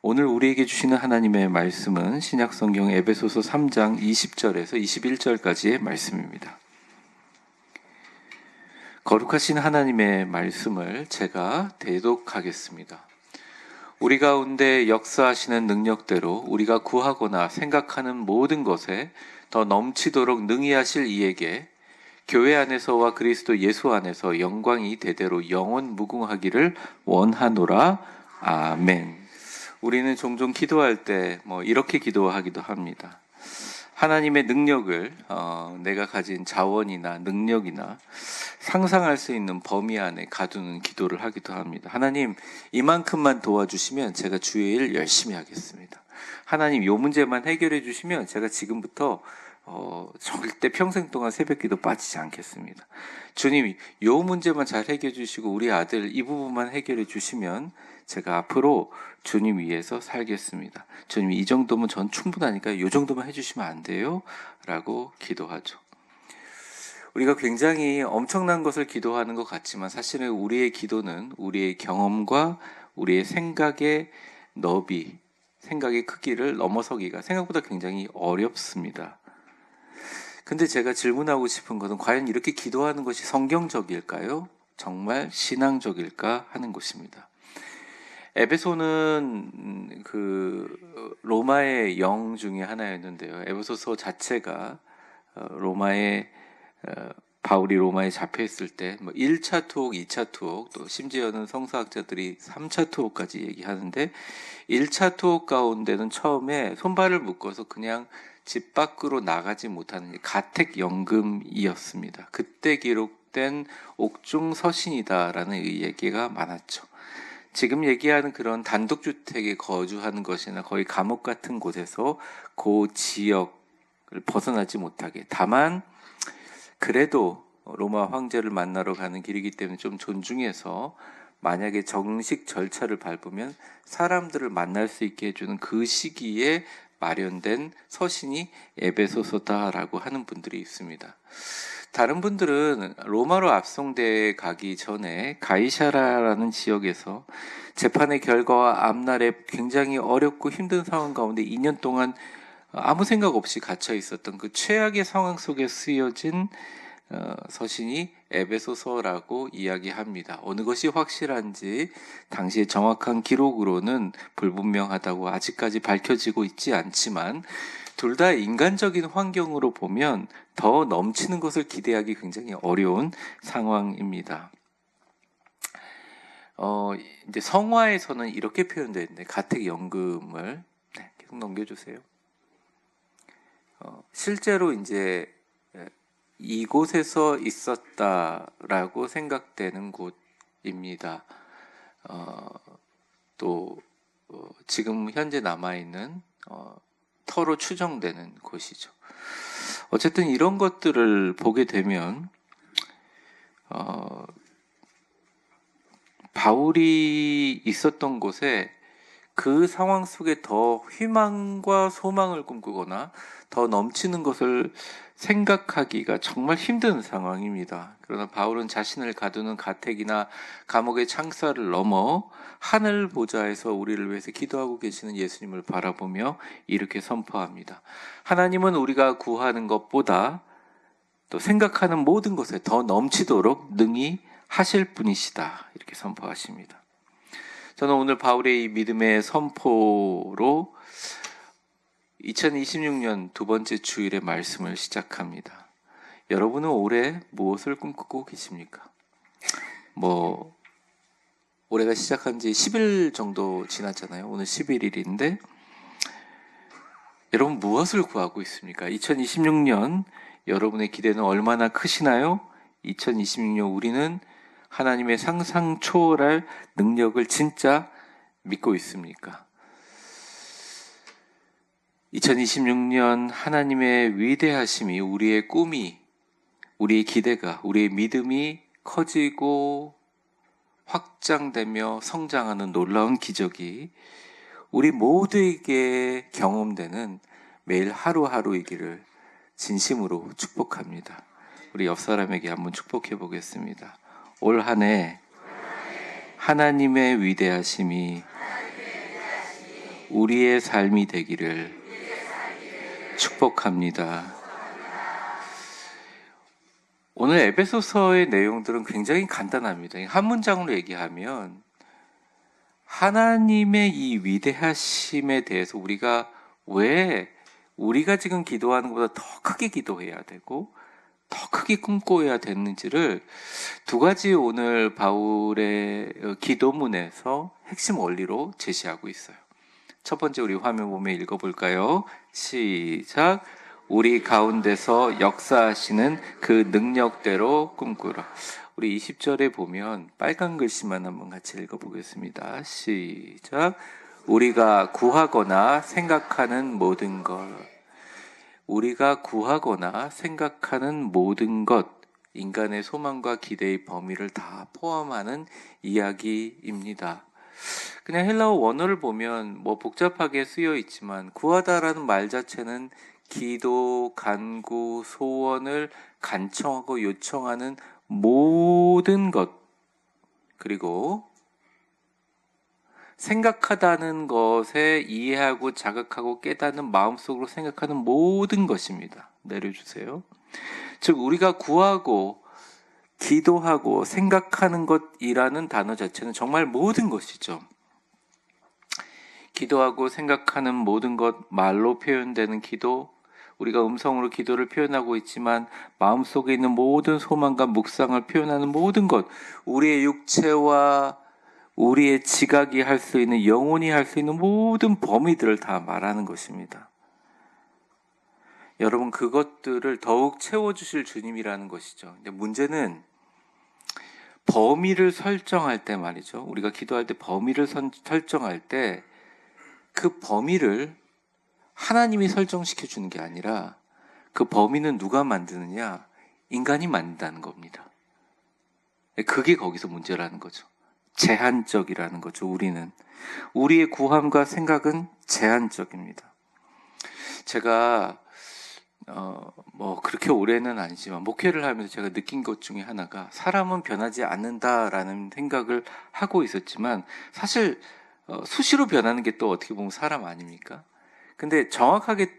오늘 우리에게 주시는 하나님의 말씀은 신약성경 에베소서 3장 20절에서 21절까지의 말씀입니다. 거룩하신 하나님의 말씀을 제가 대독하겠습니다. 우리 가운데 역사하시는 능력대로 우리가 구하거나 생각하는 모든 것에 더 넘치도록 능히 하실 이에게 교회 안에서와 그리스도 예수 안에서 영광이 대대로 영원 무궁하기를 원하노라. 아멘. 우리는 종종 기도할 때 이렇게 기도하기도 합니다. 하나님의 능력을 내가 가진 자원이나 능력이나 상상할 수 있는 범위 안에 가두는 기도를 하기도 합니다. 하나님, 이만큼만 도와주시면 제가 주의 일 열심히 하겠습니다. 하나님, 이 문제만 해결해 주시면 제가 지금부터 절대 평생 동안 새벽기도 빠지지 않겠습니다. 주님, 이 문제만 잘 해결해 주시고 우리 아들 이 부분만 해결해 주시면 제가 앞으로 주님 위해서 살겠습니다. 주님, 이 정도면 전 충분하니까 이 정도만 해주시면 안 돼요? 라고 기도하죠. 우리가 굉장히 엄청난 것을 기도하는 것 같지만 사실은 우리의 기도는 우리의 경험과 우리의 생각의 너비, 생각의 크기를 넘어서기가 생각보다 굉장히 어렵습니다. 근데 제가 질문하고 싶은 것은 과연 이렇게 기도하는 것이 성경적일까요? 정말 신앙적일까 하는 것입니다. 에베소는 그 로마의 영 중에 하나였는데요. 에베소서 자체가 로마의 바울이 로마에 잡혀 있을 때 1차 투옥, 2차 투옥, 또 심지어는 성서학자들이 3차 투옥까지 얘기하는데 1차 투옥 가운데는 처음에 손발을 묶어서 그냥 집 밖으로 나가지 못하는 가택연금이었습니다. 그때 기록된 옥중서신이다라는 얘기가 많았죠. 지금 얘기하는 그런 단독주택에 거주하는 것이나 거의 감옥 같은 곳에서 그 지역을 벗어나지 못하게, 다만 그래도 로마 황제를 만나러 가는 길이기 때문에 좀 존중해서 만약에 정식 절차를 밟으면 사람들을 만날 수 있게 해주는 그 시기에 마련된 서신이 에베소서다라고 하는 분들이 있습니다. 다른 분들은 로마로 압송돼 가기 전에 가이사라라는 지역에서 재판의 결과와 앞날에 굉장히 어렵고 힘든 상황 가운데 2년 동안 아무 생각 없이 갇혀 있었던 그 최악의 상황 속에 쓰여진 서신이 에베소서라고 이야기합니다. 어느 것이 확실한지 당시의 정확한 기록으로는 불분명하다고 아직까지 밝혀지고 있지 않지만 둘 다 인간적인 환경으로 보면 더 넘치는 것을 기대하기 굉장히 어려운 상황입니다. 이제 성화에서는 이렇게 표현되어 있는데 가택연금을 계속 넘겨주세요. 실제로 이제 이곳에서 있었다라고 생각되는 곳입니다. 또 지금 현재 남아있는 터로 추정되는 곳이죠. 어쨌든 이런 것들을 보게 되면 바울이 있었던 곳에 그 상황 속에 더 희망과 소망을 꿈꾸거나 더 넘치는 것을 생각하기가 정말 힘든 상황입니다. 그러나 바울은 자신을 가두는 가택이나 감옥의 창살을 넘어 하늘 보좌에서 우리를 위해서 기도하고 계시는 예수님을 바라보며 이렇게 선포합니다. 하나님은 우리가 구하는 것보다 또 생각하는 모든 것에 더 넘치도록 능히 하실 분이시다. 이렇게 선포하십니다. 저는 오늘 바울의 이 믿음의 선포로 2026년 두 번째 주일의 말씀을 시작합니다. 여러분은 올해 무엇을 꿈꾸고 계십니까? 올해가 시작한 지 10일 정도 지났잖아요. 오늘 11일인데 여러분 무엇을 구하고 있습니까? 2026년 여러분의 기대는 얼마나 크시나요? 2026년 우리는 하나님의 상상 초월할 능력을 진짜 믿고 있습니까? 2026년 하나님의 위대하심이 우리의 꿈이, 우리의 기대가, 우리의 믿음이 커지고 확장되며 성장하는 놀라운 기적이 우리 모두에게 경험되는 매일 하루하루이기를 진심으로 축복합니다. 우리 옆 사람에게 한번 축복해 보겠습니다. 올 한 해 하나님의 위대하심이 우리의 삶이 되기를 축복합니다. 오늘 에베소서의 내용들은 굉장히 간단합니다. 한 문장으로 얘기하면 하나님의 이 위대하심에 대해서 왜 우리가 지금 기도하는 것보다 더 크게 기도해야 되고 더 크게 꿈꿔야 되는지를 두 가지 오늘 바울의 기도문에서 핵심 원리로 제시하고 있어요. 첫 번째 우리 화면 보면 읽어볼까요? 시작. 우리 가운데서 역사하시는 그 능력대로 꿈꾸라. 우리 20절에 보면 빨간 글씨만 한번 같이 읽어보겠습니다. 시작. 우리가 구하거나 생각하는 모든 것. 우리가 구하거나 생각하는 모든 것, 인간의 소망과 기대의 범위를 다 포함하는 이야기입니다. 그냥 헬라어 원어를 보면 뭐 복잡하게 쓰여 있지만 구하다라는 말 자체는 기도, 간구, 소원을 간청하고 요청하는 모든 것, 그리고 생각하다는 것에 이해하고 자각하고 깨닫는 마음속으로 생각하는 모든 것입니다. 내려주세요. 즉 우리가 구하고 기도하고 생각하는 것이라는 단어 자체는 정말 모든 것이죠. 기도하고 생각하는 모든 것, 말로 표현되는 기도, 우리가 음성으로 기도를 표현하고 있지만 마음속에 있는 모든 소망과 묵상을 표현하는 모든 것, 우리의 육체와 우리의 지각이 할 수 있는, 영혼이 할 수 있는 모든 범위들을 다 말하는 것입니다. 여러분, 그것들을 더욱 채워주실 주님이라는 것이죠. 근데 문제는 범위를 설정할 때 말이죠. 우리가 기도할 때 범위를 설정할 때 그 범위를 하나님이 설정시켜 주는 게 아니라 그 범위는 누가 만드느냐? 인간이 만든다는 겁니다. 그게 거기서 문제라는 거죠. 제한적이라는 거죠. 우리의 구함과 생각은 제한적입니다. 제가 뭐 그렇게 오래는 아니지만 목회를 하면서 제가 느낀 것 중에 하나가 사람은 변하지 않는다라는 생각을 하고 있었지만 사실 수시로 변하는 게 또 어떻게 보면 사람 아닙니까? 근데 정확하게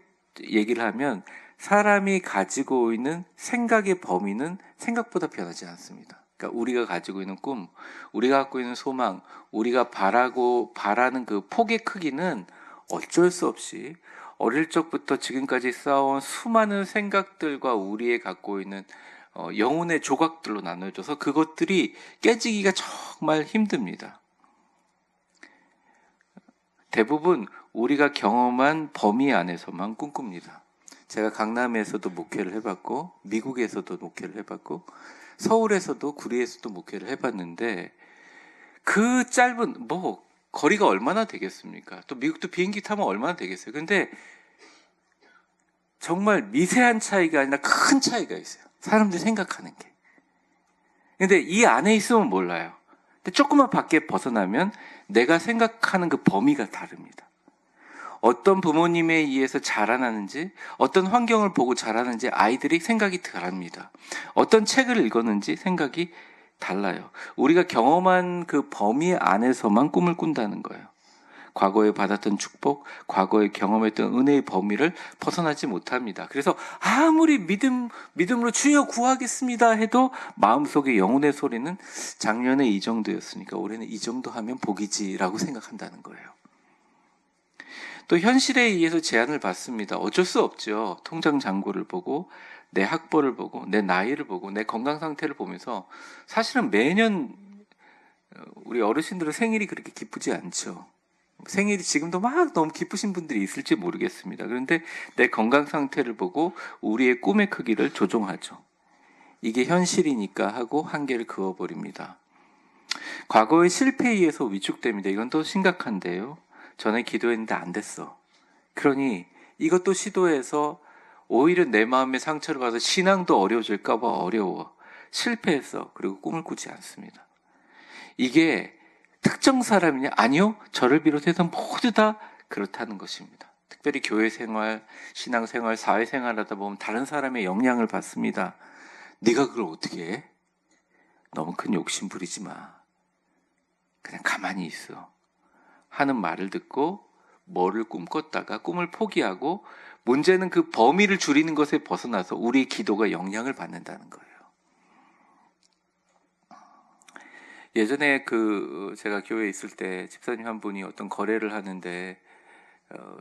얘기를 하면 사람이 가지고 있는 생각의 범위는 생각보다 변하지 않습니다. 그러니까 우리가 가지고 있는 꿈, 우리가 갖고 있는 소망, 우리가 바라는 그 폭의 크기는 어쩔 수 없이 어릴 적부터 지금까지 쌓아온 수많은 생각들과 우리의 갖고 있는 영혼의 조각들로 나눠져서 그것들이 깨지기가 정말 힘듭니다. 대부분 우리가 경험한 범위 안에서만 꿈꿉니다. 제가 강남에서도 목회를 해봤고 미국에서도 목회를 해봤고 서울에서도 구리에서도 목회를 해봤는데 그 짧은 거리가 얼마나 되겠습니까? 또 미국도 비행기 타면 얼마나 되겠어요? 근데 정말 미세한 차이가 아니라 큰 차이가 있어요. 사람들이 생각하는 게. 근데 이 안에 있으면 몰라요. 근데 조금만 밖에 벗어나면 내가 생각하는 그 범위가 다릅니다. 어떤 부모님에 의해서 자라나는지, 어떤 환경을 보고 자라는지 아이들이 생각이 다릅니다. 어떤 책을 읽었는지 생각이 달라요. 우리가 경험한 그 범위 안에서만 꿈을 꾼다는 거예요. 과거에 받았던 축복, 과거에 경험했던 은혜의 범위를 벗어나지 못합니다. 그래서 아무리 믿음으로 주여 구하겠습니다 해도 마음속에 영혼의 소리는 작년에 이 정도였으니까 올해는 이 정도 하면 복이지라고 생각한다는 거예요. 또 현실에 의해서 제한을 받습니다. 어쩔 수 없죠. 통장 잔고를 보고 내 학벌을 보고 내 나이를 보고 내 건강 상태를 보면서 사실은 매년 우리 어르신들은 생일이 그렇게 기쁘지 않죠. 생일이 지금도 막 너무 기쁘신 분들이 있을지 모르겠습니다. 그런데 내 건강 상태를 보고 우리의 꿈의 크기를 조종하죠. 이게 현실이니까 하고 한계를 그어버립니다. 과거의 실패에 의해서 위축됩니다. 이건 또 심각한데요. 전에 기도했는데 안 됐어. 그러니 이것도 시도해서 오히려 내 마음의 상처를 받아서 신앙도 어려워질까 봐 어려워. 실패했어. 그리고 꿈을 꾸지 않습니다. 이게 특정 사람이냐? 아니요. 저를 비롯해서 모두 다 그렇다는 것입니다. 특별히 교회 생활, 신앙 생활, 사회 생활 하다 보면 다른 사람의 영향을 받습니다. 네가 그걸 어떻게 해? 너무 큰 욕심 부리지 마. 그냥 가만히 있어. 하는 말을 듣고 뭐를 꿈꿨다가 꿈을 포기하고 문제는 그 범위를 줄이는 것에 벗어나서 우리의 기도가 영향을 받는다는 거예요. 예전에 제가 교회에 있을 때 집사님 한 분이 어떤 거래를 하는데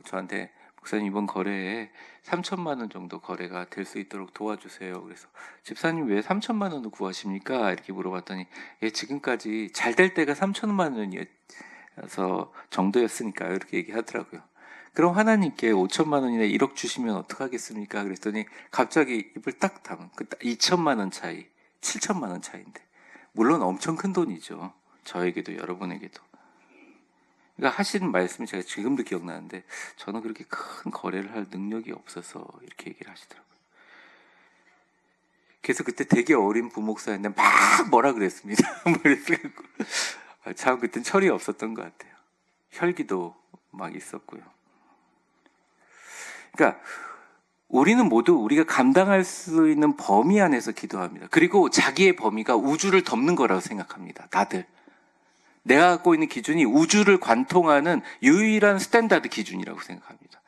저한테 목사님 이번 거래에 3천만 원 정도 거래가 될 수 있도록 도와주세요. 그래서 집사님 왜 3천만 원을 구하십니까? 이렇게 물어봤더니 지금까지 잘 될 때가 3천만 원이어서 정도였으니까요. 이렇게 얘기하더라고요. 그럼 하나님께 5천만 원이나 1억 주시면 어떡하겠습니까? 그랬더니 갑자기 입을 딱 다문. 2천만 원 차이, 7천만 원 차이인데 물론 엄청 큰 돈이죠. 저에게도 여러분에게도. 그러니까 하시는 말씀이 제가 지금도 기억나는데 저는 그렇게 큰 거래를 할 능력이 없어서 이렇게 얘기를 하시더라고요. 그래서 그때 되게 어린 부목사였는데 막 뭐라 그랬습니다. 참 그땐 철이 없었던 것 같아요. 혈기도 막 있었고요. 그러니까 우리는 모두 우리가 감당할 수 있는 범위 안에서 기도합니다. 그리고 자기의 범위가 우주를 덮는 거라고 생각합니다. 다들. 내가 갖고 있는 기준이 우주를 관통하는 유일한 스탠다드 기준이라고 생각합니다.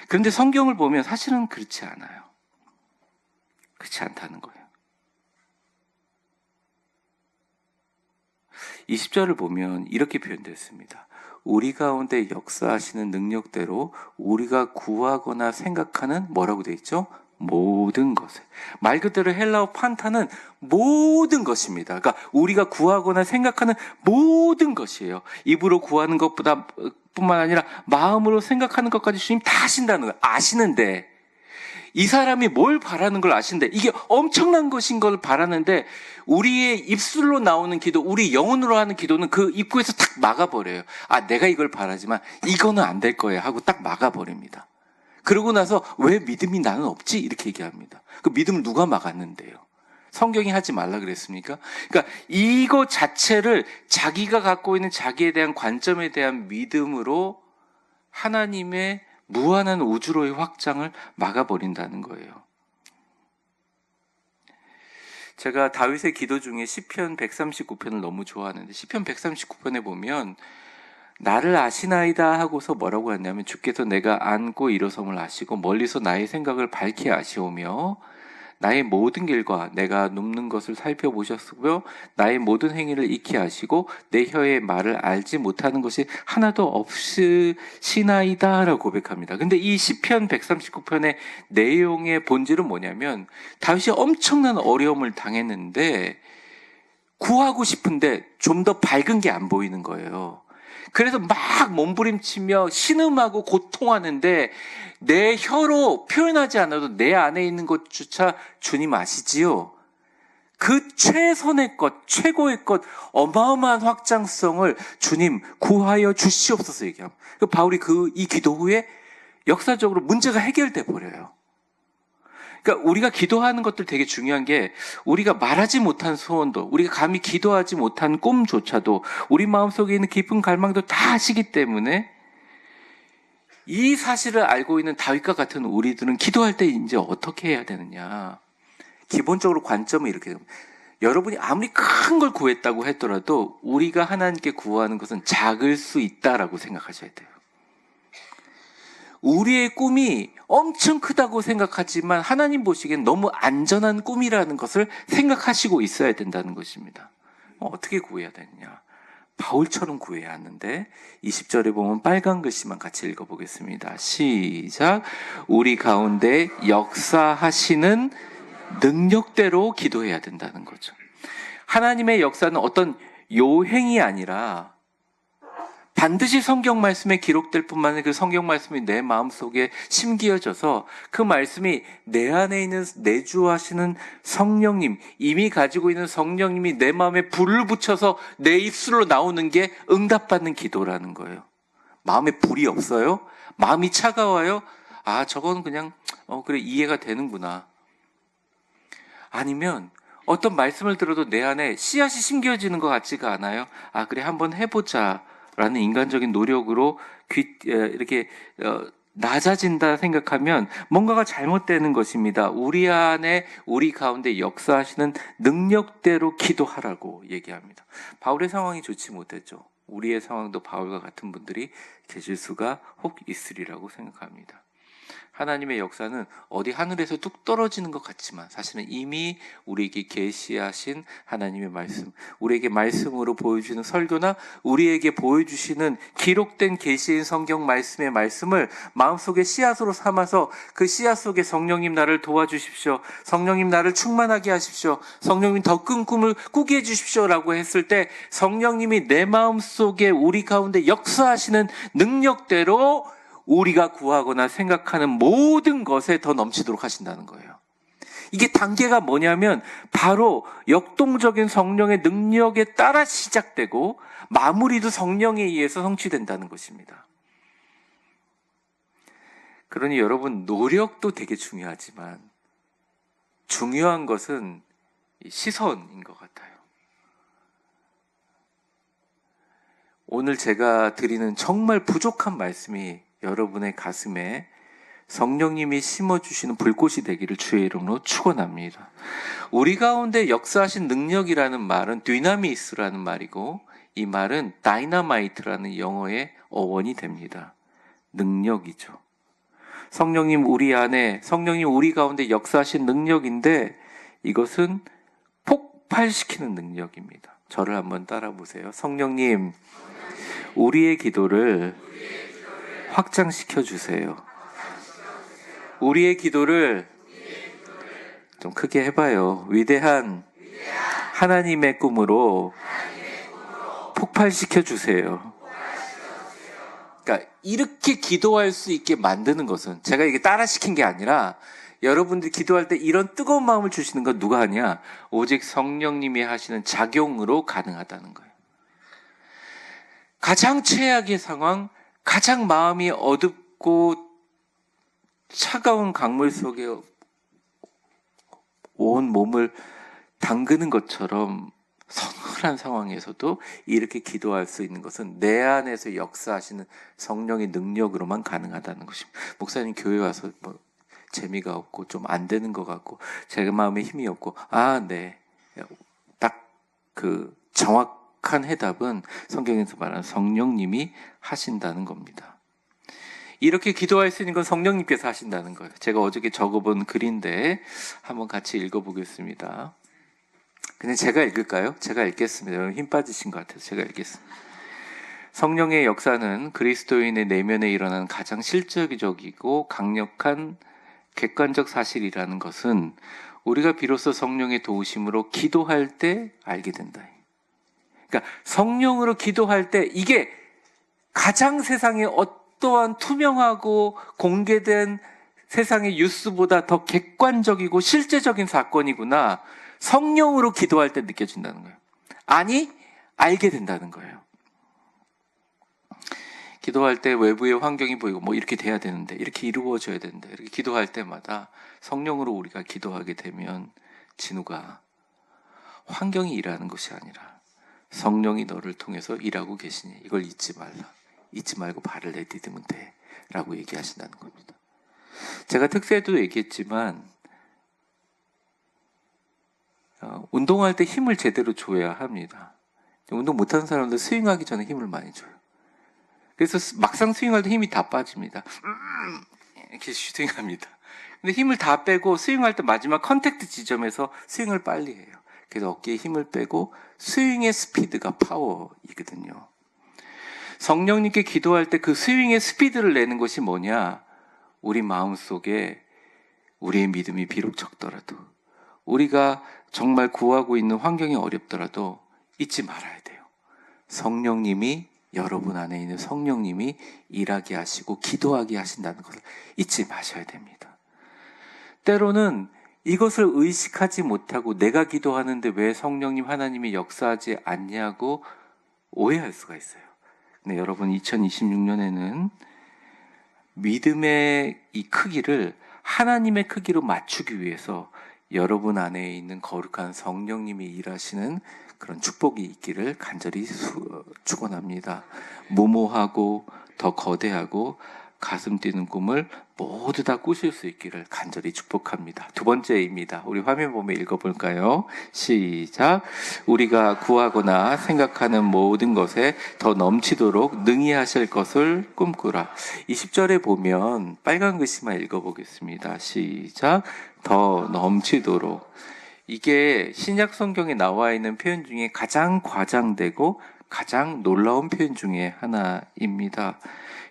그런데 성경을 보면 사실은 그렇지 않아요. 그렇지 않다는 거예요. 20절을 보면 이렇게 표현되었습니다. 우리 가운데 역사하시는 능력대로 우리가 구하거나 생각하는 뭐라고 되어 있죠? 모든 것을. 말 그대로 헬라어 판타는 모든 것입니다. 그러니까 우리가 구하거나 생각하는 모든 것이에요. 입으로 구하는 것보다 뿐만 아니라 마음으로 생각하는 것까지 주님 다 아신다는 거예요. 아시는데 이 사람이 뭘 바라는 걸 아시는데 이게 엄청난 것인 걸 바라는데 우리의 입술로 나오는 기도, 우리 영혼으로 하는 기도는 그 입구에서 딱 막아버려요. 내가 이걸 바라지만 이거는 안 될 거야 하고 딱 막아버립니다. 그러고 나서 왜 믿음이 나는 없지? 이렇게 얘기합니다. 그 믿음을 누가 막았는데요? 성경이 하지 말라 그랬습니까? 그러니까 이거 자체를 자기가 갖고 있는 자기에 대한 관점에 대한 믿음으로 하나님의 무한한 우주로의 확장을 막아버린다는 거예요. 제가 다윗의 기도 중에 시편 139편을 너무 좋아하는데 시편 139편에 보면 나를 아시나이다 하고서 뭐라고 했냐면 주께서 내가 앉고 일어섬을 아시고 멀리서 나의 생각을 밝히 아시오며 나의 모든 길과 내가 눕는 것을 살펴보셨으며 나의 모든 행위를 익히 아시고 내 혀의 말을 알지 못하는 것이 하나도 없으시나이다 라고 고백합니다. 근데 이 시편 139편의 내용의 본질은 뭐냐면 다윗이 엄청난 어려움을 당했는데 구하고 싶은데 좀 더 밝은 게 안 보이는 거예요. 그래서 막 몸부림치며 신음하고 고통하는데 내 혀로 표현하지 않아도 내 안에 있는 것조차 주님 아시지요? 그 최선의 것, 최고의 것, 어마어마한 확장성을 주님 구하여 주시옵소서 얘기합니다. 바울이 이 기도 후에 역사적으로 문제가 해결돼 버려요. 그러니까 우리가 기도하는 것들 되게 중요한 게 우리가 말하지 못한 소원도 우리가 감히 기도하지 못한 꿈조차도 우리 마음속에 있는 깊은 갈망도 다 아시기 때문에 이 사실을 알고 있는 다윗과 같은 우리들은 기도할 때 이제 어떻게 해야 되느냐. 기본적으로 관점은 이렇게 됩니다. 여러분이 아무리 큰 걸 구했다고 하더라도 우리가 하나님께 구하는 것은 작을 수 있다라고 생각하셔야 돼요. 우리의 꿈이 엄청 크다고 생각하지만 하나님 보시기엔 너무 안전한 꿈이라는 것을 생각하시고 있어야 된다는 것입니다. 어떻게 구해야 되느냐? 바울처럼 구해야 하는데 20절에 보면 빨간 글씨만 같이 읽어보겠습니다. 시작. 우리 가운데 역사하시는 능력대로 기도해야 된다는 거죠. 하나님의 역사는 어떤 요행이 아니라 반드시 성경 말씀에 기록될 뿐만 아니라 그 성경 말씀이 내 마음속에 심기어져서 그 말씀이 내 안에 있는 내주하시는 성령님, 이미 가지고 있는 성령님이 내 마음에 불을 붙여서 내 입술로 나오는 게 응답받는 기도라는 거예요. 마음에 불이 없어요? 마음이 차가워요? 저건 그냥 그래 이해가 되는구나. 아니면 어떤 말씀을 들어도 내 안에 씨앗이 심겨지는 것 같지가 않아요? 그래 한번 해보자 라는 인간적인 노력으로 이렇게 낮아진다 생각하면 뭔가가 잘못되는 것입니다. 우리 안에 우리 가운데 역사하시는 능력대로 기도하라고 얘기합니다. 바울의 상황이 좋지 못했죠. 우리의 상황도 바울과 같은 분들이 계실 수가 혹 있으리라고 생각합니다. 하나님의 역사는 어디 하늘에서 뚝 떨어지는 것 같지만 사실은 이미 우리에게 계시하신 하나님의 말씀, 우리에게 말씀으로 보여주는 설교나 우리에게 보여주시는 기록된 계시인 성경 말씀의 말씀을 마음속에 씨앗으로 삼아서 그 씨앗 속에 성령님 나를 도와주십시오, 성령님 나를 충만하게 하십시오, 성령님 더 큰 꿈을 꾸게 해주십시오 라고 했을 때 성령님이 내 마음속에 우리 가운데 역사하시는 능력대로 우리가 구하거나 생각하는 모든 것에 더 넘치도록 하신다는 거예요. 이게 단계가 뭐냐면 바로 역동적인 성령의 능력에 따라 시작되고 마무리도 성령에 의해서 성취된다는 것입니다. 그러니 여러분, 노력도 되게 중요하지만 중요한 것은 시선인 것 같아요. 오늘 제가 드리는 정말 부족한 말씀이 여러분의 가슴에 성령님이 심어주시는 불꽃이 되기를 주의 이름으로 축원합니다. 우리 가운데 역사하신 능력이라는 말은 dynamit라는 말이고 이 말은 다이너마이트라는 영어의 어원이 됩니다. 능력이죠. 성령님 우리 안에, 성령님 우리 가운데 역사하신 능력인데 이것은 폭발시키는 능력입니다. 저를 한번 따라 보세요. 성령님, 우리의 기도를 확장시켜 주세요. 우리의 기도를 좀 크게 해봐요. 위대한 하나님의 꿈으로 폭발시켜 주세요. 그러니까 이렇게 기도할 수 있게 만드는 것은 제가 이게 따라 시킨 게 아니라 여러분들이 기도할 때 이런 뜨거운 마음을 주시는 건 누가 하냐? 오직 성령님이 하시는 작용으로 가능하다는 거예요. 가장 최악의 상황, 가장 마음이 어둡고 차가운 강물 속에 온 몸을 담그는 것처럼 서늘한 상황에서도 이렇게 기도할 수 있는 것은 내 안에서 역사하시는 성령의 능력으로만 가능하다는 것입니다. 목사님 교회 와서 뭐 재미가 없고 좀 안 되는 것 같고 제 마음에 힘이 없고 네. 딱 그 정확한 해답은 성경에서 말하는 성령님이 하신다는 겁니다. 이렇게 기도할 수 있는 건 성령님께서 하신다는 거예요. 제가 어저께 적어본 글인데 한번 같이 읽어보겠습니다. 근데 제가 읽을까요? 제가 읽겠습니다. 여러분 힘 빠지신 것 같아서 제가 읽겠습니다. 성령의 역사는 그리스도인의 내면에 일어나는 가장 실질적이고 강력한 객관적 사실이라는 것은 우리가 비로소 성령의 도우심으로 기도할 때 알게 된다. 그러니까 성령으로 기도할 때 이게 가장 세상에 어떠한 투명하고 공개된 세상의 뉴스보다 더 객관적이고 실제적인 사건이구나. 성령으로 기도할 때 느껴진다는 거예요. 아니, 알게 된다는 거예요. 기도할 때 외부의 환경이 보이고 뭐 이렇게 돼야 되는데 이렇게 이루어져야 되는데 이렇게 기도할 때마다 성령으로 우리가 기도하게 되면 진우가 환경이 일하는 것이 아니라 성령이 너를 통해서 일하고 계시니 이걸 잊지 말라. 잊지 말고 발을 내디디면 돼 라고 얘기하신다는 겁니다. 제가 특세도 얘기했지만 운동할 때 힘을 제대로 줘야 합니다. 운동 못하는 사람들 스윙하기 전에 힘을 많이 줘요. 그래서 막상 스윙할 때 힘이 다 빠집니다. 이렇게 스윙합니다. 근데 힘을 다 빼고 스윙할 때 마지막 컨택트 지점에서 스윙을 빨리 해요. 그래서 어깨에 힘을 빼고 스윙의 스피드가 파워이거든요. 성령님께 기도할 때 그 스윙의 스피드를 내는 것이 뭐냐? 우리 마음속에 우리의 믿음이 비록 적더라도 우리가 정말 구하고 있는 환경이 어렵더라도 잊지 말아야 돼요. 성령님이 여러분 안에 있는 성령님이 일하게 하시고 기도하게 하신다는 것을 잊지 마셔야 됩니다. 때로는 이것을 의식하지 못하고 내가 기도하는데 왜 성령님 하나님이 역사하지 않냐고 오해할 수가 있어요. 근데 여러분 2026년에는 믿음의 이 크기를 하나님의 크기로 맞추기 위해서 여러분 안에 있는 거룩한 성령님이 일하시는 그런 축복이 있기를 간절히 축원합니다. 무모하고 더 거대하고 가슴 뛰는 꿈을 모두 다 꾸실 수 있기를 간절히 축복합니다. 두 번째입니다. 우리 화면 보며 읽어볼까요? 시작. 우리가 구하거나 생각하는 모든 것에 더 넘치도록 능히 하실 것을 꿈꾸라. 20절에 보면 빨간 글씨만 읽어보겠습니다. 시작. 더 넘치도록. 이게 신약 성경에 나와 있는 표현 중에 가장 과장되고 가장 놀라운 표현 중에 하나입니다.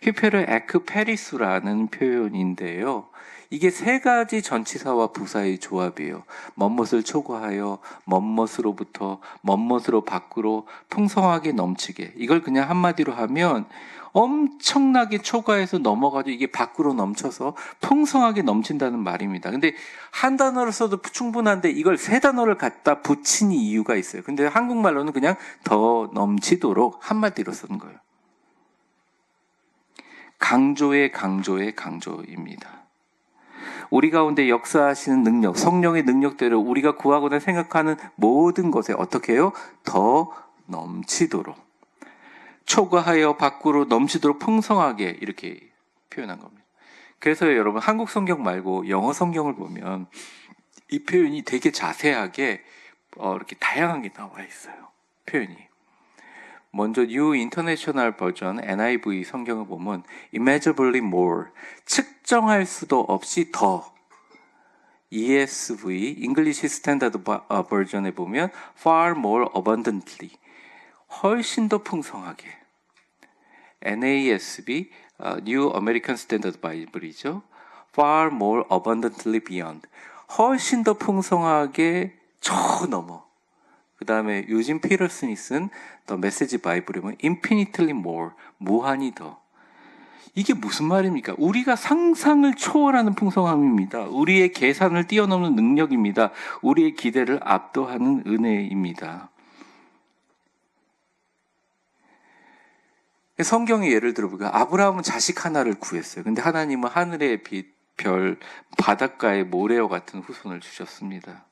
히페르 에크페리수라는 표현인데요. 이게 세 가지 전치사와 부사의 조합이에요. 멋멋을 초과하여, 멋멋으로부터, 멋멋으로 밖으로 풍성하게 넘치게. 이걸 그냥 한마디로 하면 엄청나게 초과해서 넘어가지고 이게 밖으로 넘쳐서 풍성하게 넘친다는 말입니다. 근데 한 단어로 써도 충분한데 이걸 세 단어를 갖다 붙인 이유가 있어요. 근데 한국말로는 그냥 더 넘치도록 한마디로 쓰는 거예요. 강조의 강조의 강조입니다. 우리 가운데 역사하시는 능력, 성령의 능력대로 우리가 구하거나 생각하는 모든 것에 어떻게 해요? 더 넘치도록. 초과하여 밖으로 넘치도록 풍성하게 이렇게 표현한 겁니다. 그래서 여러분 한국 성경 말고 영어 성경을 보면 이 표현이 되게 자세하게 이렇게 다양하게 나와 있어요. 표현이. 먼저 New International Version NIV 성경을 보면 immeasurably more, 측정할 수도 없이 더. ESV English Standard Version에 보면 far more abundantly, 훨씬 더 풍성하게. NASB New American Standard Bible이죠. far more abundantly beyond, 훨씬 더 풍성하게 저 넘어. 그 다음에 유진 피터슨이 쓴 The Message Bible에 보면 infinitely more, 무한히 더. 이게 무슨 말입니까? 우리가 상상을 초월하는 풍성함입니다. 우리의 계산을 뛰어넘는 능력입니다. 우리의 기대를 압도하는 은혜입니다. 성경의 예를 들어보니까 아브라함은 자식 하나를 구했어요. 근데 하나님은 하늘의 빛, 별, 바닷가의 모래와 같은 후손을 주셨습니다.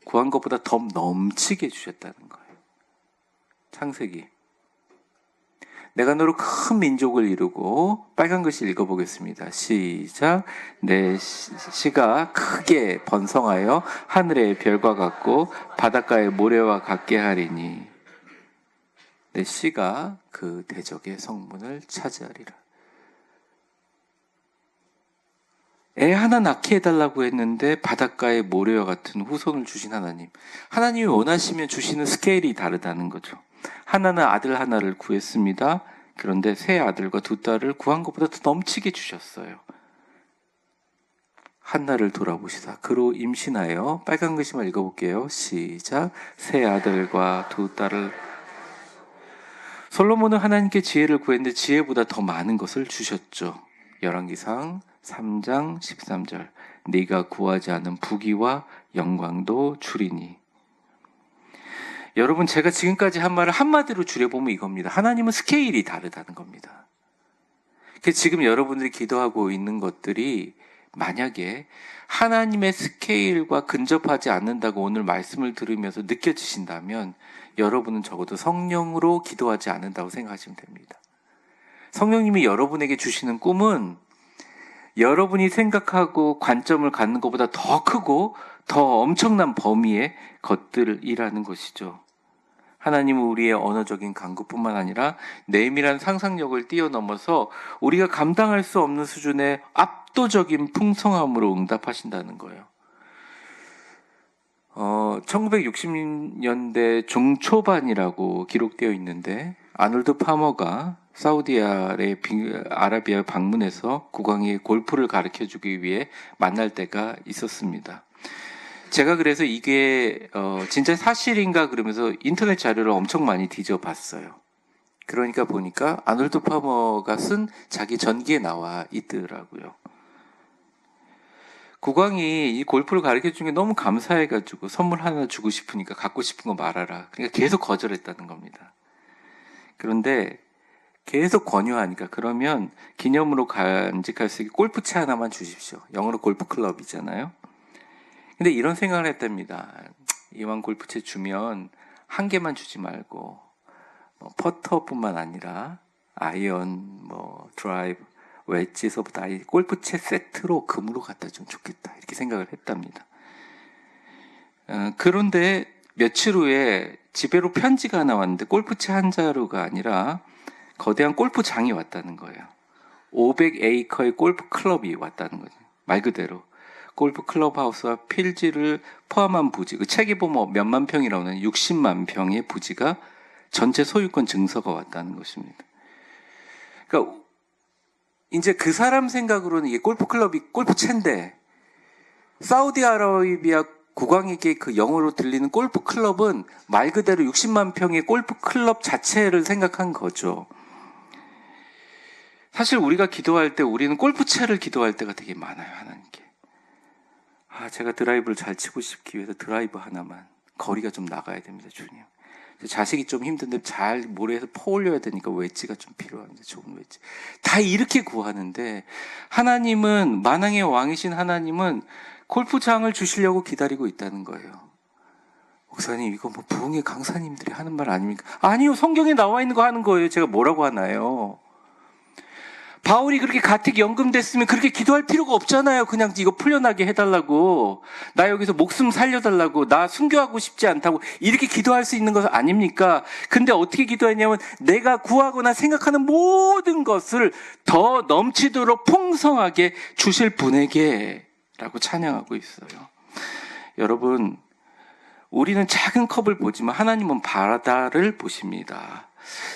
구한 것보다 더 넘치게 주셨다는 거예요. 창세기. 내가 너로 큰 민족을 이루고, 빨간 글씨 읽어보겠습니다. 시작. 내 씨가 크게 번성하여 하늘의 별과 같고 바닷가의 모래와 같게 하리니 내 씨가 그 대적의 성문을 차지하리라. 애 하나 낳게 해달라고 했는데 바닷가의 모래와 같은 후손을 주신 하나님. 하나님이 원하시면 주시는 스케일이 다르다는 거죠. 하나는 아들 하나를 구했습니다. 그런데 세 아들과 두 딸을 구한 것보다 더 넘치게 주셨어요. 한나를 돌아보시다 그로 임신하여, 빨간 글씨만 읽어볼게요. 시작. 세 아들과 두 딸을. 솔로몬은 하나님께 지혜를 구했는데 지혜보다 더 많은 것을 주셨죠. 열왕기상 3장 13절. 네가 구하지 않은 부귀와 영광도 주리니. 여러분, 제가 지금까지 한 말을 한마디로 줄여보면 이겁니다. 하나님은 스케일이 다르다는 겁니다. 지금 여러분들이 기도하고 있는 것들이 만약에 하나님의 스케일과 근접하지 않는다고 오늘 말씀을 들으면서 느껴지신다면 여러분은 적어도 성령으로 기도하지 않는다고 생각하시면 됩니다. 성령님이 여러분에게 주시는 꿈은 여러분이 생각하고 관점을 갖는 것보다 더 크고 더 엄청난 범위의 것들이라는 것이죠. 하나님은 우리의 언어적인 간구뿐만 아니라 내밀한 상상력을 뛰어넘어서 우리가 감당할 수 없는 수준의 압도적인 풍성함으로 응답하신다는 거예요. 1960년대 중초반이라고 기록되어 있는데 아놀드 파머가 사우디아라비아 방문해서 국왕에게 골프를 가르쳐주기 위해 만날 때가 있었습니다. 제가 그래서 이게 진짜 사실인가 그러면서 인터넷 자료를 엄청 많이 뒤져봤어요. 그러니까 보니까 아놀드 파머가 쓴 자기 전기에 나와 있더라고요. 국왕이 이 골프를 가르쳐준 게 너무 감사해가지고 선물 하나 주고 싶으니까 갖고 싶은 거 말하라. 그러니까 계속 거절했다는 겁니다. 그런데 계속 권유하니까 그러면 기념으로 간직할 수 있게 골프채 하나만 주십시오. 영어로 골프 클럽이잖아요. 근데 이런 생각을 했답니다. 이왕 골프채 주면 한 개만 주지 말고 퍼터뿐만 아니라 아이언, 드라이브, 웨지에서부터 아예 골프채 세트로 금으로 갖다 주면 좋겠다 이렇게 생각을 했답니다. 그런데 며칠 후에 집에로 편지가 하나 왔는데 골프채 한 자루가 아니라 거대한 골프장이 왔다는 거예요. 500에이커의 골프 클럽이 왔다는 거죠. 말 그대로 골프 클럽하우스와 필지를 포함한 부지, 그 책에 보면 몇만 평이라고 하는 60만 평의 부지가 전체 소유권 증서가 왔다는 것입니다. 그러니까 이제 그 사람 생각으로는 이게 골프 클럽이 골프채인데 사우디아라비아 국왕에게 그 영어로 들리는 골프 클럽은 말 그대로 60만 평의 골프 클럽 자체를 생각한 거죠. 사실 우리가 기도할 때 우리는 골프채를 기도할 때가 되게 많아요. 하나님께. 제가 드라이브를 잘 치고 싶기 위해서 드라이브 하나만, 거리가 좀 나가야 됩니다. 주님. 자식이 좀 힘든데 잘 모래에서 퍼 올려야 되니까 웨지가 좀 필요합니다. 좋은 웨지. 다 이렇게 구하는데 하나님은, 만왕의 왕이신 하나님은 골프장을 주시려고 기다리고 있다는 거예요. 목사님, 이거 뭐 부흥의 강사님들이 하는 말 아닙니까? 아니요, 성경에 나와 있는 거 하는 거예요. 제가 뭐라고 하나요? 바울이 그렇게 가택 연금됐으면 그렇게 기도할 필요가 없잖아요. 그냥 이거 풀려나게 해달라고, 나 여기서 목숨 살려달라고, 나 순교하고 싶지 않다고 이렇게 기도할 수 있는 것 아닙니까? 근데 어떻게 기도했냐면 내가 구하거나 생각하는 모든 것을 더 넘치도록 풍성하게 주실 분에게 라고 찬양하고 있어요. 여러분, 우리는 작은 컵을 보지만 하나님은 바다를 보십니다.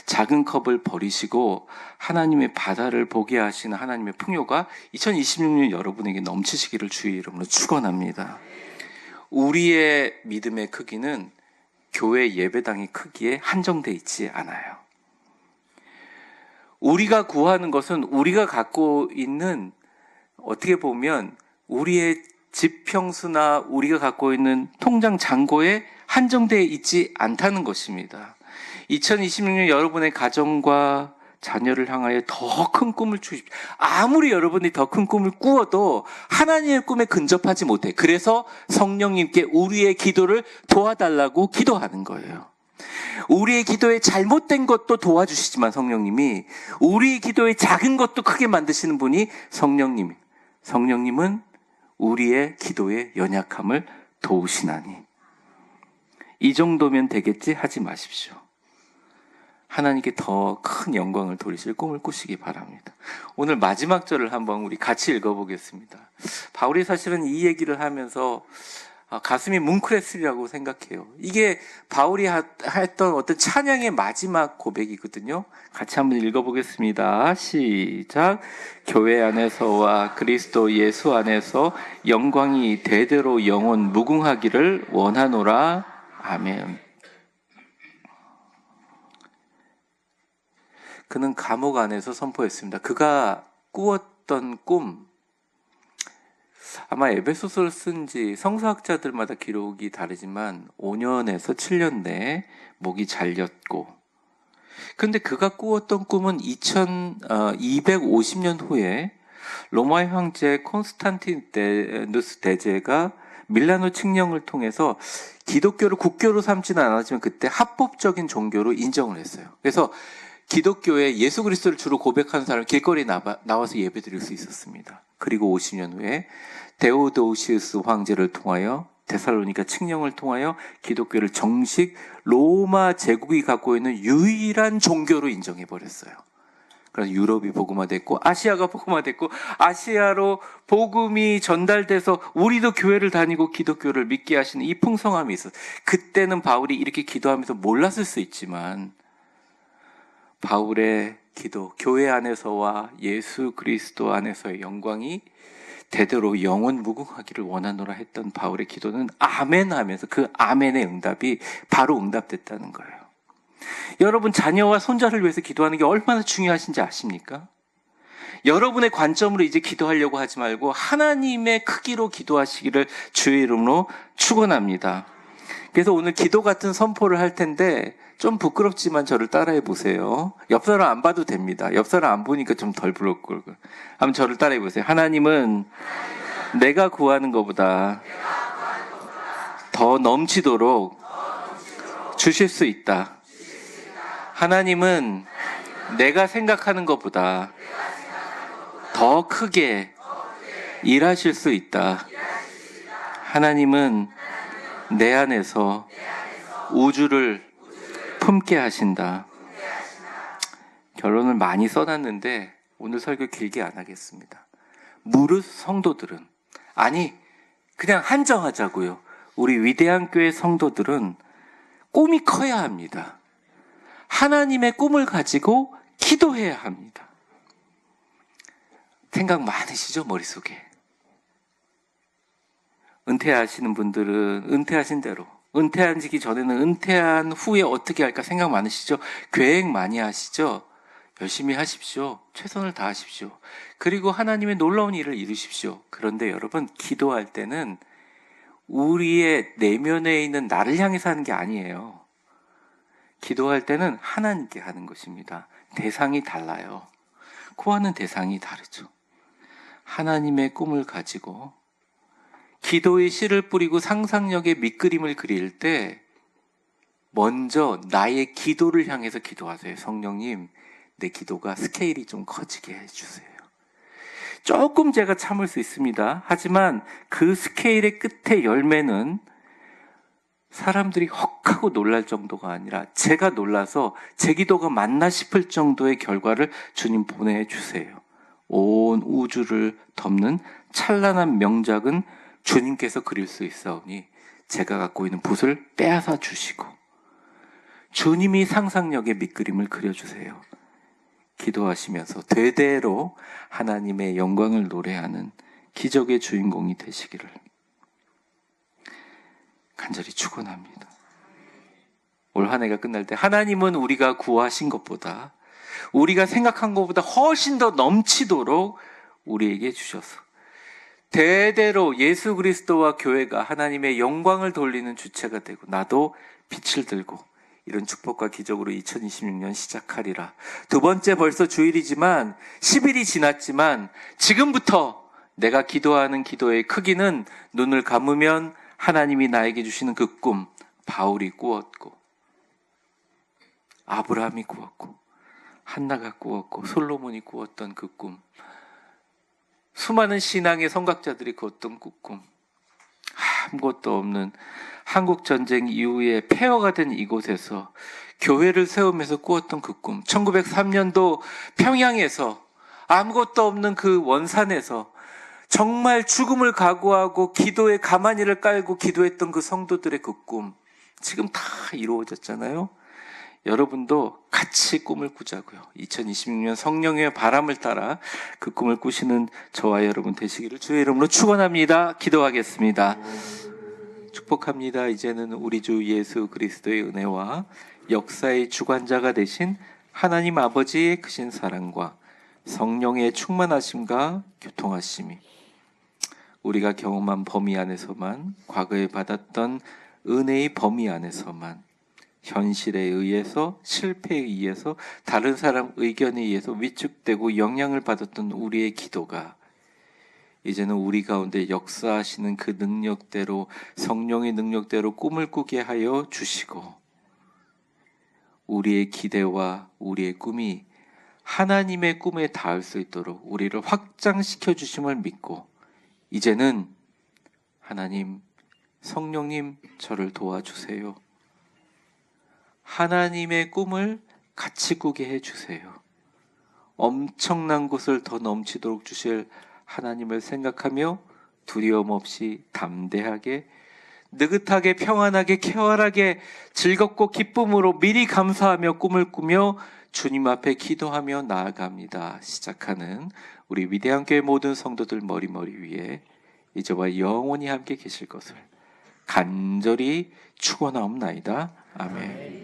작은 컵을 버리시고 하나님의 바다를 보게 하시는 하나님의 풍요가 2026년 여러분에게 넘치시기를 주의 이름으로 축원합니다. 우리의 믿음의 크기는 교회 예배당의 크기에 한정되어 있지 않아요. 우리가 구하는 것은 우리가 갖고 있는, 어떻게 보면 우리의 지평수나 우리가 갖고 있는 통장 잔고에 한정되어 있지 않다는 것입니다. 2026년 여러분의 가정과 자녀를 향하여 더 큰 꿈을 주십시오. 아무리 여러분이 더 큰 꿈을 꾸어도 하나님의 꿈에 근접하지 못해. 그래서 성령님께 우리의 기도를 도와달라고 기도하는 거예요. 우리의 기도에 잘못된 것도 도와주시지만 성령님이, 우리의 기도에 작은 것도 크게 만드시는 분이 성령님은 우리의 기도의 연약함을 도우시나니 이 정도면 되겠지 하지 마십시오. 하나님께 더 큰 영광을 돌리실 꿈을 꾸시기 바랍니다. 오늘 마지막 절을 한번 우리 같이 읽어보겠습니다. 바울이 사실은 이 얘기를 하면서 가슴이 뭉클했으리라고 생각해요. 이게 바울이 했던 어떤 찬양의 마지막 고백이거든요. 같이 한번 읽어보겠습니다. 시작. 교회 안에서와 그리스도 예수 안에서 영광이 대대로 영원 무궁하기를 원하노라. 아멘. 그는 감옥 안에서 선포했습니다. 그가 꾸었던 꿈, 아마 에베소서를 쓴 지 성서학자들마다 기록이 다르지만 5년에서 7년 내에 목이 잘렸고, 근데 그가 꾸었던 꿈은 2250년 후에 로마의 황제 콘스탄티누스 대제가 밀라노 칙령을 통해서 기독교를 국교로 삼지는 않았지만 그때 합법적인 종교로 인정을 했어요. 그래서 기독교에 예수 그리스도를 주로 고백하는 사람을 길거리에 나와서 예배드릴 수 있었습니다. 그리고 50년 후에 데오도시우스 황제를 통하여, 데살로니가 칙령을 통하여 기독교를 정식 로마 제국이 갖고 있는 유일한 종교로 인정해버렸어요. 그래서 유럽이 복음화됐고 아시아가 복음화됐고, 아시아로 복음이 전달돼서 우리도 교회를 다니고 기독교를 믿게 하시는 이 풍성함이 있어요. 그때는 바울이 이렇게 기도하면서 몰랐을 수 있지만 바울의 기도, 교회 안에서와 예수 그리스도 안에서의 영광이 대대로 영원 무궁하기를 원하노라 했던 바울의 기도는 아멘 하면서 그 아멘의 응답이 바로 응답됐다는 거예요. 여러분, 자녀와 손자를 위해서 기도하는 게 얼마나 중요하신지 아십니까? 여러분의 관점으로 이제 기도하려고 하지 말고 하나님의 크기로 기도하시기를 주의 이름으로 축원합니다. 그래서 오늘 기도 같은 선포를 할 텐데 좀 부끄럽지만 저를 따라해 보세요. 옆 사람 안 봐도 됩니다. 옆 사람 안 보니까 좀 덜 부끄럽고. 한번 저를 따라해 보세요. 하나님은 내가 구하는 것보다 더 넘치도록 주실 수 있다. 하나님은 내가 생각하는 것보다 더 크게 일하실 수 있다. 하나님은 내 안에서 우주를 품게 하신다. 결론을 많이 써놨는데 오늘 설교 길게 안 하겠습니다. 무릇 성도들은, 아니 그냥 한정하자고요. 우리 위대한 교회 성도들은 꿈이 커야 합니다. 하나님의 꿈을 가지고 기도해야 합니다. 생각 많으시죠? 머릿속에. 은퇴하시는 분들은 은퇴하신 대로, 은퇴하기 전에는 은퇴한 후에 어떻게 할까 생각 많으시죠? 계획 많이 하시죠? 열심히 하십시오. 최선을 다하십시오. 그리고 하나님의 놀라운 일을 이루십시오. 그런데 여러분, 기도할 때는 우리의 내면에 있는 나를 향해서 하는 게 아니에요. 기도할 때는 하나님께 하는 것입니다. 대상이 달라요. 구하는 대상이 다르죠. 하나님의 꿈을 가지고 기도의 씨를 뿌리고 상상력의 밑그림을 그릴 때 먼저 나의 기도를 향해서 기도하세요. 성령님, 내 기도가 스케일이 좀 커지게 해주세요. 조금 제가 참을 수 있습니다. 하지만 그 스케일의 끝에 열매는 사람들이 헉하고 놀랄 정도가 아니라 제가 놀라서 제 기도가 맞나 싶을 정도의 결과를 주님 보내주세요. 온 우주를 덮는 찬란한 명작은 주님께서 그릴 수 있사오니 제가 갖고 있는 붓을 빼앗아 주시고 주님이 상상력의 밑그림을 그려주세요. 기도하시면서 대대로 하나님의 영광을 노래하는 기적의 주인공이 되시기를 간절히 축원합니다. 올 한 해가 끝날 때 하나님은 우리가 구하신 것보다, 우리가 생각한 것보다 훨씬 더 넘치도록 우리에게 주셔서 대대로 예수 그리스도와 교회가 하나님의 영광을 돌리는 주체가 되고 나도 빛을 들고 이런 축복과 기적으로 2026년 시작하리라. 두 번째 벌써 주일이지만 10일이 지났지만 지금부터 내가 기도하는 기도의 크기는 눈을 감으면 하나님이 나에게 주시는 그 꿈, 바울이 꾸었고 아브라함이 꾸었고 한나가 꾸었고 솔로몬이 꾸었던 그 꿈, 수많은 신앙의 성각자들이 꾸었던 그 꿈, 아무것도 없는 한국전쟁 이후에 폐허가 된 이곳에서 교회를 세우면서 꾸었던 그 꿈, 1903년도 평양에서 아무것도 없는 그 원산에서 정말 죽음을 각오하고 기도에 가마니를 깔고 기도했던 그 성도들의 그 꿈, 지금 다 이루어졌잖아요. 여러분도 같이 꿈을 꾸자고요. 2026년 성령의 바람을 따라 그 꿈을 꾸시는 저와 여러분 되시기를 주의 이름으로 축원합니다. 기도하겠습니다. 축복합니다. 이제는 우리 주 예수 그리스도의 은혜와 역사의 주관자가 되신 하나님 아버지의 크신 사랑과 성령의 충만하심과 교통하심이 우리가 경험한 범위 안에서만, 과거에 받았던 은혜의 범위 안에서만, 현실에 의해서, 실패에 의해서, 다른 사람 의견에 의해서 위축되고 영향을 받았던 우리의 기도가 이제는 우리 가운데 역사하시는 그 능력대로, 성령의 능력대로 꿈을 꾸게 하여 주시고 우리의 기대와 우리의 꿈이 하나님의 꿈에 닿을 수 있도록 우리를 확장시켜 주심을 믿고 이제는 하나님, 성령님 저를 도와주세요. 하나님의 꿈을 같이 꾸게 해주세요. 엄청난 곳을 더 넘치도록 주실 하나님을 생각하며 두려움 없이 담대하게, 느긋하게, 평안하게, 쾌활하게, 즐겁고 기쁨으로 미리 감사하며 꿈을 꾸며 주님 앞에 기도하며 나아갑니다. 시작하는 우리 위대한 교회 모든 성도들 머리 위에 이제와 영원히 함께 계실 것을 간절히 축원하옵나이다. 아멘.